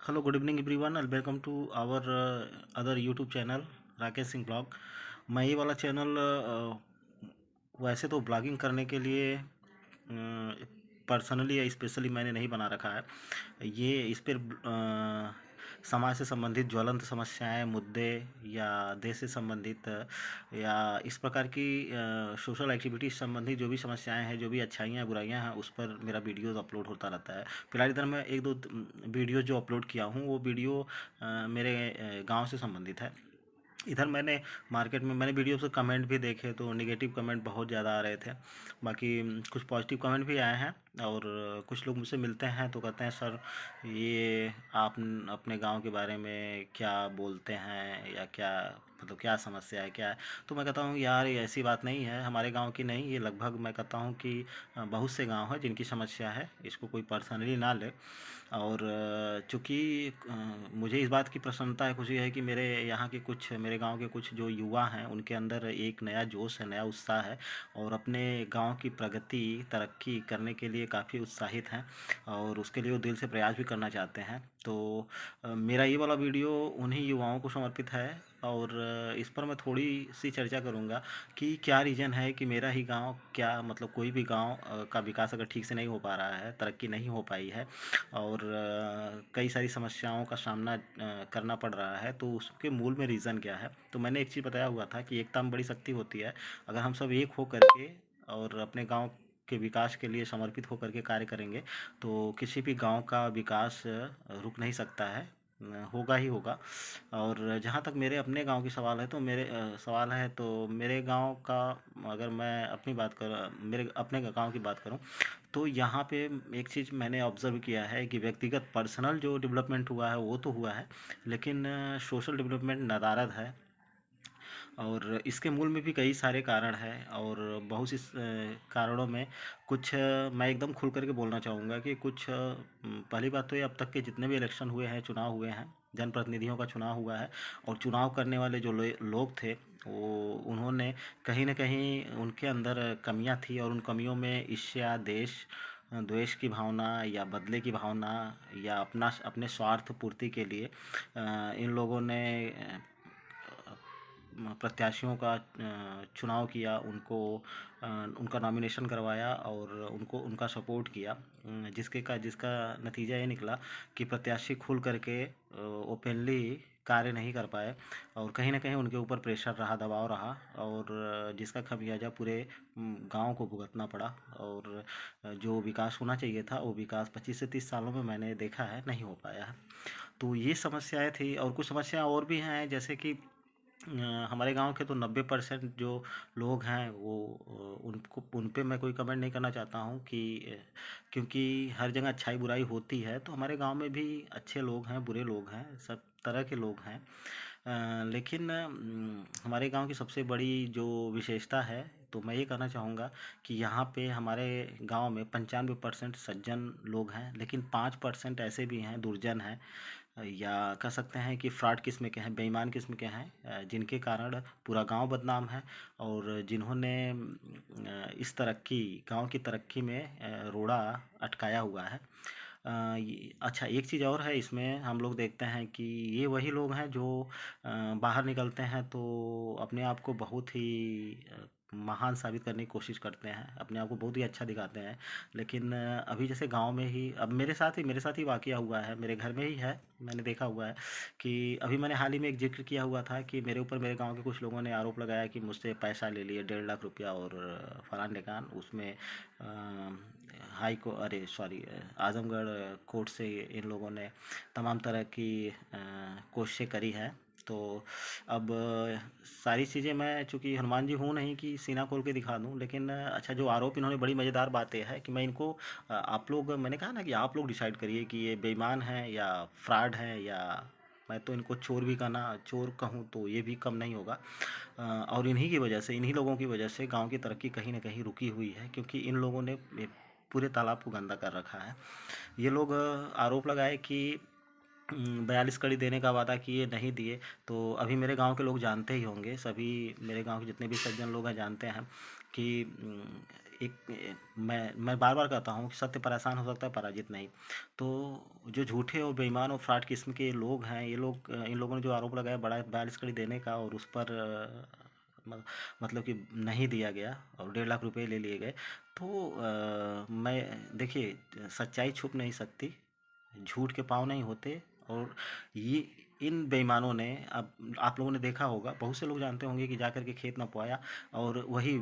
Hello, good evening everyone and welcome to our other YouTube channel Rakesh Singh blog. मैं ये वाला channel वैसे तो ब्लॉगिंग करने के लिए पर्सनली या स्पेशली मैंने नहीं बना रखा है। ये इस पर समाज से संबंधित ज्वलंत समस्याएं, मुद्दे या देश से संबंधित या इस प्रकार की सोशल एक्टिविटीज संबंधित जो भी समस्याएं हैं, जो भी अच्छाइयाँ बुराइयां हैं, उस पर मेरा वीडियोस अपलोड होता रहता है। फिलहाल इधर मैं एक दो वीडियो जो अपलोड किया हूँ वो वीडियो मेरे गांव से संबंधित है। इधर मैंने मार्केट में मैंने वीडियो से कमेंट भी देखे तो नेगेटिव कमेंट बहुत ज़्यादा आ रहे थे। बाकी कुछ पॉजिटिव कमेंट भी आए हैं और कुछ लोग मुझसे मिलते हैं तो कहते हैं सर ये आप अपने गांव के बारे में क्या बोलते हैं या क्या मतलब क्या समस्या है क्या है। तो मैं कहता हूँ यार ये ऐसी बात नहीं है, हमारे गांव की नहीं, ये लगभग मैं कहता हूँ कि बहुत से गांव हैं जिनकी समस्या है, इसको कोई पर्सनली ना ले। और चूँकि मुझे इस बात की प्रसन्नता है, खुशी है कि मेरे यहाँ के कुछ मेरे गांव के कुछ जो युवा हैं उनके अंदर एक नया जोश है, नया उत्साह है और अपने गांव की प्रगति तरक्की करने के लिए काफ़ी उत्साहित हैं और उसके लिए वो दिल से प्रयास भी करना चाहते हैं। तो मेरा ये वाला वीडियो उन्हीं युवाओं को समर्पित है और इस पर मैं थोड़ी सी चर्चा करूँगा कि क्या रीज़न है कि मेरा ही गांव, क्या मतलब कोई भी गांव का विकास अगर ठीक से नहीं हो पा रहा है, तरक्की नहीं हो पाई है और कई सारी समस्याओं का सामना करना पड़ रहा है, तो उसके मूल में रीज़न क्या है। तो मैंने एक चीज़ बताया हुआ था कि एकता में बड़ी शक्ति होती है। अगर हम सब एक हो करके और अपने गांव के विकास के लिए समर्पित होकर के कार्य करेंगे तो किसी भी गांव का विकास रुक नहीं सकता है, होगा ही होगा। और जहाँ तक मेरे अपने गांव की सवाल है तो सवाल है तो मेरे गांव का, अगर मैं अपनी बात कर मेरे अपने गांव की बात करूं तो यहाँ पे एक चीज़ मैंने ऑब्ज़र्व किया है कि व्यक्तिगत पर्सनल जो डेवलपमेंट हुआ है वो तो हुआ है, लेकिन सोशल डेवलपमेंट नदारद है। और इसके मूल में भी कई सारे कारण हैं और बहुत सी कारणों में कुछ मैं एकदम खुल करके बोलना चाहूँगा कि कुछ पहली बात तो ये अब तक के जितने भी इलेक्शन हुए हैं, चुनाव हुए हैं, जनप्रतिनिधियों का चुनाव हुआ है और चुनाव करने वाले जो लोग थे वो उन्होंने कहीं न कहीं उनके अंदर कमियां थी और उन कमियों में ईर्ष्या, देश द्वेष की भावना या बदले की भावना या अपने स्वार्थ पूर्ति के लिए इन लोगों ने प्रत्याशियों का चुनाव किया, उनका नॉमिनेशन करवाया और उनको उनका सपोर्ट किया, जिसका नतीजा ये निकला कि प्रत्याशी खुल करके ओपनली कार्य नहीं कर पाए और कहीं ना कहीं उनके ऊपर प्रेशर रहा, दबाव रहा और जिसका खमियाजा पूरे गांव को भुगतना पड़ा। और जो विकास होना चाहिए था वो विकास 25 से 30 सालों में मैंने देखा है नहीं हो पाया है। तो ये समस्याएं थी और कुछ समस्याएं और भी हैं, जैसे कि हमारे गांव के तो 90% जो लोग हैं वो उन पे मैं कोई कमेंट नहीं करना चाहता हूँ कि क्योंकि हर जगह अच्छाई बुराई होती है, तो हमारे गांव में भी अच्छे लोग हैं, बुरे लोग हैं, सब तरह के लोग हैं। लेकिन हमारे गांव की सबसे बड़ी जो विशेषता है तो मैं ये कहना चाहूँगा कि यहाँ पे हमारे गांव में 95% सज्जन लोग हैं, लेकिन 5% ऐसे भी हैं, दुर्जन हैं या कह सकते हैं कि फ्रॉड किस्म के हैं, बेईमान किस्म के हैं, जिनके कारण पूरा गांव बदनाम है और जिन्होंने इस तरक्की गांव की तरक्की में रोड़ा अटकाया हुआ है। अच्छा, एक चीज़ और है इसमें, हम लोग देखते हैं कि ये वही लोग हैं जो बाहर निकलते हैं तो अपने आप को बहुत ही महान साबित करने की कोशिश करते हैं, अपने आप को बहुत ही अच्छा दिखाते हैं। लेकिन अभी जैसे गांव में ही अब मेरे साथ ही वाकया हुआ है, मेरे घर में ही है, मैंने देखा हुआ है कि अभी मैंने हाल ही में एक जिक्र किया हुआ था कि मेरे ऊपर मेरे गांव के कुछ लोगों ने आरोप लगाया कि मुझसे पैसा ले लिए 1.5 लाख रुपया और फलान ढिकान उसमें आजमगढ़ कोर्ट से इन लोगों ने तमाम तरह की कोशिशें करी है। तो अब सारी चीज़ें मैं चूँकि हनुमान जी हूँ नहीं कि सीना खोल के दिखा दूँ, लेकिन अच्छा जो आरोप इन्होंने, बड़ी मज़ेदार बात ये है कि मैं इनको आप लोग, मैंने कहा ना कि आप लोग डिसाइड करिए कि ये बेईमान हैं या फ्रॉड हैं, या मैं तो इनको चोर कहूँ तो ये भी कम नहीं होगा। और इन्हीं की वजह से, इन्हीं लोगों की वजह से गांव की तरक्की कहीं ना कहीं रुकी हुई है, क्योंकि इन लोगों ने ये पूरे तालाब को गंदा कर रखा है। ये लोग आरोप लगाए कि 42 कड़ी देने का वादा किए, नहीं दिए। तो अभी मेरे गांव के लोग जानते ही होंगे, सभी मेरे गांव के जितने भी सज्जन लोग हैं जानते हैं कि मैं बार-बार कहता हूँ कि सत्य पर आसान हो सकता है, पराजित नहीं। तो जो झूठे और बेईमान और फ्रॉड किस्म के लोग हैं, ये लोग इन लोगों ने जो आरोप लगाया बड़ा 42 कड़ी देने का और उस पर म मतलब कि नहीं दिया गया और 1.5 लाख रुपए ले लिए गए। तो मैं देखिए, सच्चाई छुप नहीं सकती, झूठ के पाँव नहीं होते। और ये इन बेईमानों ने, अब आप लोगों ने देखा होगा, बहुत से लोग जानते होंगे कि जाकर के खेत नपवाया और वही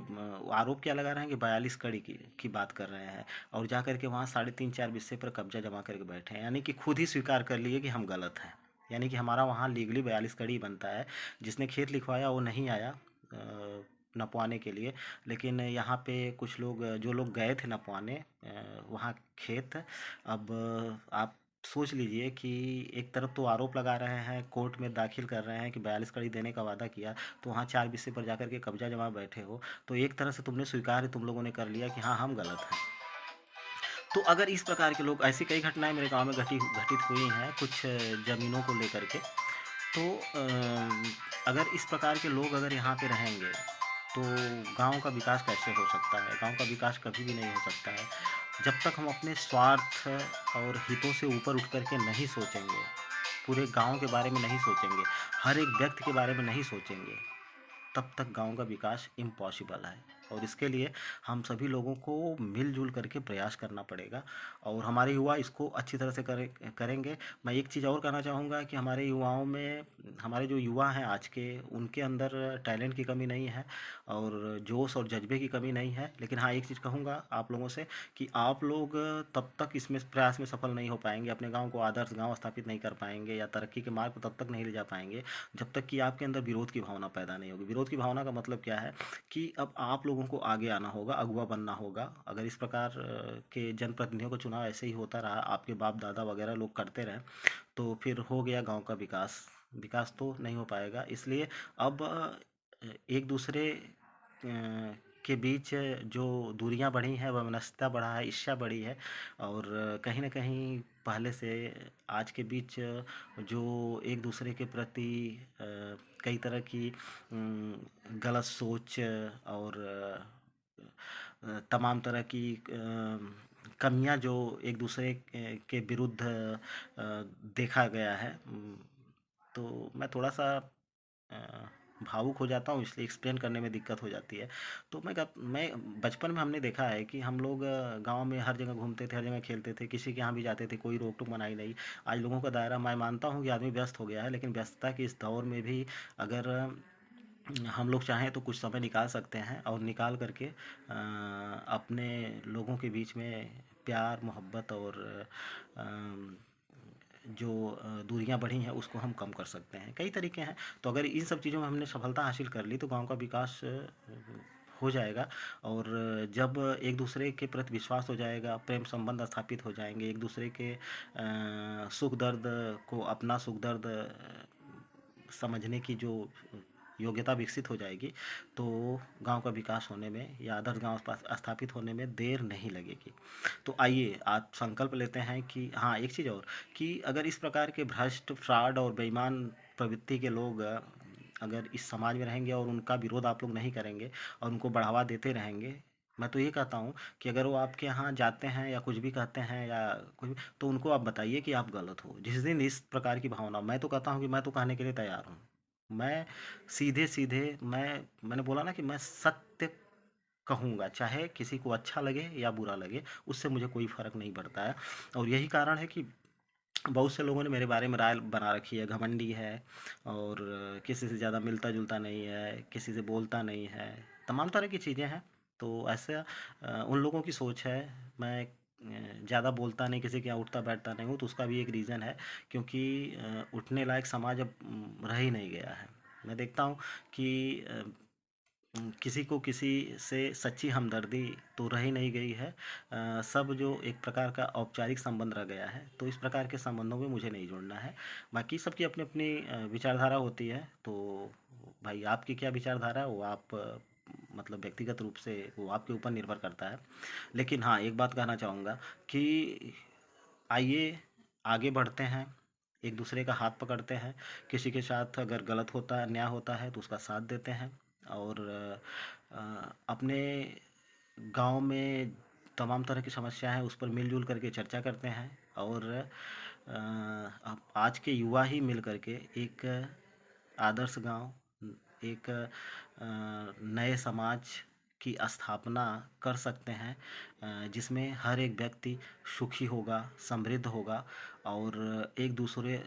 आरोप क्या लगा रहे हैं कि 42 कड़ी की बात कर रहे हैं और जाकर के वहाँ 3.5-4 बिस्से पर कब्जा जमा करके बैठे हैं, यानी कि खुद ही स्वीकार कर लिए कि हम गलत हैं। यानी कि हमारा वहाँ लीगली 42 कड़ी बनता है। जिसने खेत लिखवाया वो नहीं आया नपवाने के लिए, लेकिन यहाँ पे कुछ लोग, जो लोग गए थे नपवाने वहाँ खेत, अब आप सोच लीजिए कि एक तरफ तो आरोप लगा रहे हैं, कोर्ट में दाखिल कर रहे हैं कि 42 कड़ी देने का वादा किया, तो वहाँ 4 बिस्से पर जाकर के कब्जा जमा बैठे हो, तो एक तरह से तुमने स्वीकार ही तुम लोगों ने कर लिया कि हाँ हम गलत हैं। तो अगर इस प्रकार के लोग, ऐसी कई घटनाएं मेरे गांव में घटित हुई हैं कुछ ज़मीनों को लेकर के। तो अगर इस प्रकार के लोग अगर यहाँ पे रहेंगे तो गांव का विकास कैसे हो सकता है? गांव का विकास कभी भी नहीं हो सकता है जब तक हम अपने स्वार्थ और हितों से ऊपर उठ कर के नहीं सोचेंगे, पूरे गांव के बारे में नहीं सोचेंगे, हर एक व्यक्ति के बारे में नहीं सोचेंगे, तब तक गांव का विकास इम्पॉसिबल है। और इसके लिए हम सभी लोगों को मिलजुल करके प्रयास करना पड़ेगा और हमारे युवा इसको अच्छी तरह से करेंगे। मैं एक चीज़ और कहना चाहूँगा कि हमारे युवाओं में, हमारे जो युवा हैं आज के, उनके अंदर टैलेंट की कमी नहीं है और जोश और जज्बे की कमी नहीं है। लेकिन हाँ, एक चीज़ कहूँगा आप लोगों से कि आप लोग तब तक इसमें प्रयास में सफल नहीं हो पाएंगे, अपने गाँव को आदर्श गाँव स्थापित नहीं कर पाएंगे या तरक्की के मार्ग पर तब तक नहीं ले जा पाएंगे जब तक कि आपके अंदर विरोध की भावना पैदा नहीं होगी। विरोध की भावना का मतलब क्या है कि अब आप लोगों को आगे आना होगा, अगुवा बनना होगा। अगर इस प्रकार के जनप्रतिनिधियों का चुनाव ऐसे ही होता रहा, आपके बाप दादा वगैरह लोग करते रहे, तो फिर हो गया गांव का विकास, विकास तो नहीं हो पाएगा। इसलिए अब एक दूसरे के बीच जो दूरियां बढ़ी हैं, वैमनस्यता बढ़ा है, ईर्ष्या बढ़ी है और कहीं ना कहीं पहले से आज के बीच जो एक दूसरे के प्रति कई तरह की गलत सोच और तमाम तरह की कमियां जो एक दूसरे के विरुद्ध देखा गया है। तो मैं थोड़ा सा भावुक हो जाता हूँ, इसलिए एक्सप्लेन करने में दिक्कत हो जाती है। तो मैं बचपन में हमने देखा है कि हम लोग गांव में हर जगह घूमते थे, हर जगह खेलते थे, किसी के यहाँ भी जाते थे, कोई रोक टोक मनाही नहीं। आज लोगों का दायरा, मैं मानता हूँ कि आदमी व्यस्त हो गया है, लेकिन व्यस्तता के इस दौर में भी अगर हम लोग चाहें तो कुछ समय निकाल सकते हैं और निकाल करके अपने लोगों के बीच में प्यार मोहब्बत और अ, जो दूरियां बढ़ी हैं उसको हम कम कर सकते हैं। कई तरीके हैं, तो अगर इन सब चीज़ों में हमने सफलता हासिल कर ली तो गांव का विकास हो जाएगा। और जब एक दूसरे के प्रति विश्वास हो जाएगा, प्रेम संबंध स्थापित हो जाएंगे, एक दूसरे के सुख दर्द को अपना सुख दर्द समझने की जो योग्यता विकसित हो जाएगी, तो गांव का विकास होने में या आदर्श गांव स्थापित होने में देर नहीं लगेगी। तो आइए आप संकल्प लेते हैं कि हाँ, एक चीज़ और, कि अगर इस प्रकार के भ्रष्ट, फ्रॉड और बेईमान प्रवृत्ति के लोग अगर इस समाज में रहेंगे और उनका विरोध आप लोग नहीं करेंगे और उनको बढ़ावा देते रहेंगे, मैं तो ये कहता हूँ कि अगर वो आपके यहाँ जाते हैं या कुछ भी कहते हैं या कुछ भी, तो उनको आप बताइए कि आप गलत हो। जिस दिन इस प्रकार की भावना, मैं तो कहता हूँ कि मैं तो कहने के लिए तैयार हूँ। मैं सीधे सीधे, मैंने बोला ना कि मैं सत्य कहूँगा, चाहे किसी को अच्छा लगे या बुरा लगे, उससे मुझे कोई फ़र्क नहीं पड़ता है। और यही कारण है कि बहुत से लोगों ने मेरे बारे में राय बना रखी है, घमंडी है और किसी से ज़्यादा मिलता जुलता नहीं है, किसी से बोलता नहीं है, तमाम तरह की चीज़ें हैं। तो ऐसा उन लोगों की सोच है। मैं ज़्यादा बोलता नहीं, किसी के यहाँ उठता बैठता नहीं हूँ, तो उसका भी एक रीज़न है, क्योंकि उठने लायक समाज अब रह ही नहीं गया है। मैं देखता हूँ कि किसी को किसी से सच्ची हमदर्दी तो रह ही नहीं गई है। सब जो एक प्रकार का औपचारिक संबंध रह गया है, तो इस प्रकार के संबंधों में मुझे नहीं जुड़ना है। बाकी सबकी अपनी अपनी विचारधारा होती है, तो भाई आपकी क्या विचारधारा है वो आप मतलब व्यक्तिगत रूप से वो आपके ऊपर निर्भर करता है। लेकिन हाँ, एक बात कहना चाहूँगा कि आइए आगे बढ़ते हैं, एक दूसरे का हाथ पकड़ते हैं, किसी के साथ अगर गलत होता है, अन्याय होता है तो उसका साथ देते हैं और अपने गांव में तमाम तरह की समस्या है उस पर मिलजुल करके चर्चा करते हैं और अब आज के युवा ही मिल करके एक आदर्श गांव, एक नए समाज की स्थापना कर सकते हैं, जिसमें हर एक व्यक्ति सुखी होगा, समृद्ध होगा और एक दूसरे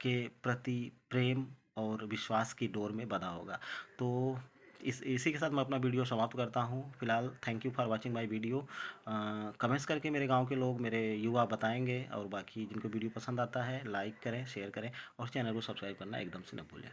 के प्रति प्रेम और विश्वास की डोर में बंधा होगा। तो इसी के साथ मैं अपना वीडियो समाप्त करता हूँ फिलहाल। Thank you for watching my video. Comments करके मेरे गांव के लोग, मेरे युवा बताएंगे, और बाकी जिनको वीडियो पसंद आता है लाइक करें, शेयर करें और चैनल को सब्सक्राइब करना एकदम से न भूलें।